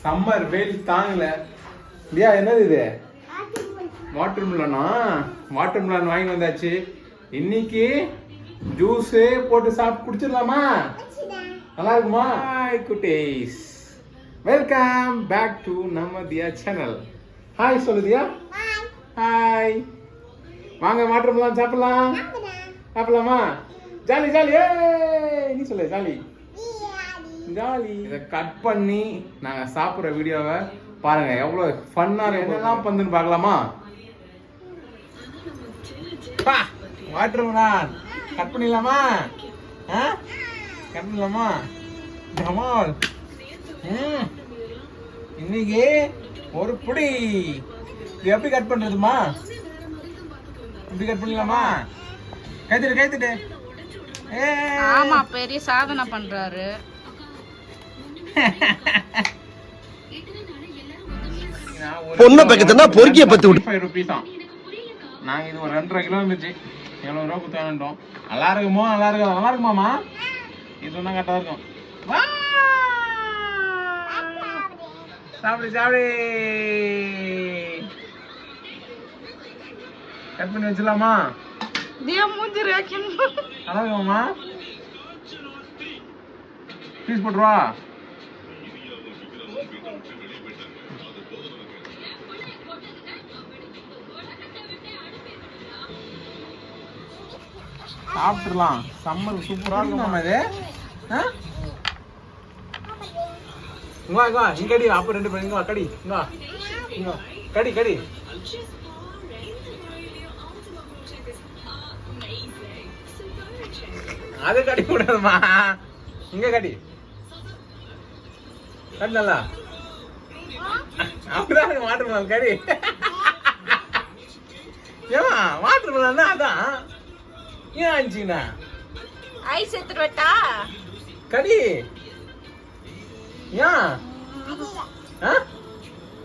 Summer வெயில் தாங்கல இல்லையா? என்னது இது? வாட்டர் மிலனா? வாட்டர் மிலன் வாங்கி வந்தாச்சு. இன்னைக்கு ஜூஸ் போட்டு சாப்பிட்டு குடிச்சிடலாமா? நல்லா இருக்குமா? ஹாய் குட்டீஸ், வெல்கம் பேக் டு நம்ம தியா சேனல். ஹாய் சொல்லுதியா? ஹாய். வாங்க வாட்டர் மிலன் சாப்பிடலாம். சாப்பிடலாமா? Jolly jolly. நீ சொல்லு ஜாலி ஜாலி. இதை கட் பண்ணி நாங்க சாப்பிட்ற வீடியோவை பாருங்க, எவ்வளவு ஃபன்னா என்னெல்லாம் பண்ணுன்னு பார்க்கலாமா? வாட்டர் மிலன் கட் பண்ணிடலாமா? கட் பண்ணலாமா? ஜமால் இன்னைக்கு ஒரு புடி. இது எப்படி கட் பண்றதுமா? எப்படி கட் பண்ணலாமா? கைத்தட்டு கைத்தட்டு. ஆமா, பெரிய சாதனை பண்றாரு. பொண்ணு பக்கத்துனா பொறுக்கிய பத்து விட்டு 5 ரூபீஸ் தான். நாங்க இது ஒரு 2.5 கிலோ இருந்துச்சு. 700 ரூபா கொடுத்தாண்டோம். நல்லா இருக்குமோ? நல்லா இருக்கு. நல்லா இருக்குமாமா? இது சொன்னா கரெக்டா இருக்கும். சாப்பிடு சாப்பிடு. கட் பண்ணி வச்சிடலாமா? தியா மூஞ்சி ரேக்கன். நல்லா இருக்குமாமா? பீஸ் போட்டுருவா. சாப்பிட்டுலாம். சம்மர் சூப்பரா இருக்குமா இது? இங்க வா இங்க கடி. அப்ப 2 பேர் இங்க வா கடி. இங்க கடி கடி. அது கடி கூடாதுமா. இங்க கடி கடி. நல்லா அப்படிதான் வாட்டர் மிலன் கடி. ஏமா வாட்டர் மிலன் அதான் ஏன் ஆச்சுண்ணா? ஐஸ் எடுத்துட்டு வரட்டா? கடி. ஏன்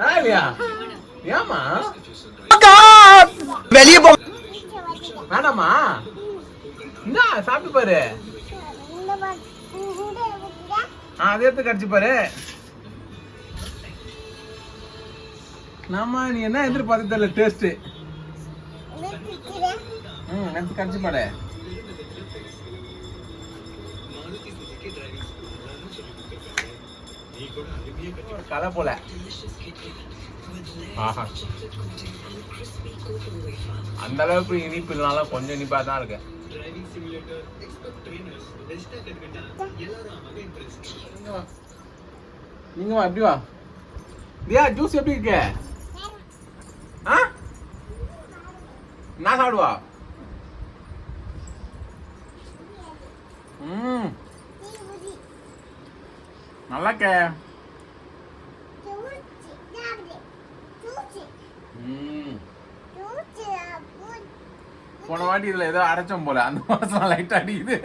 ஆலியா? ஏமா வெளியே போ வேணாமா? என்ன சாப்பிட்டு பாரு. அதை எடுத்து கடிச்சு பாரு. நம்ம நீ என்ன எதிர்பார்த்து தெரியல டேஸ்ட். எடுத்து கடிச்சு பாரு. கலை போல. ஆஹா, அந்த அளவுக்கு இனிப்பு இல்லைனாலும் கொஞ்சம் இனிப்பா தான் இருக்கு. நீங்க வா, எப்படி வா தியா. ஜூஸ் எப்படி இருக்கு? நான் சாப்பிடுவா. நல்லா இருக்க. போன வாட்டி இதுல ஏதோ அரைச்சோம் போல, அந்த மாசம் லைட் அடிக்குது.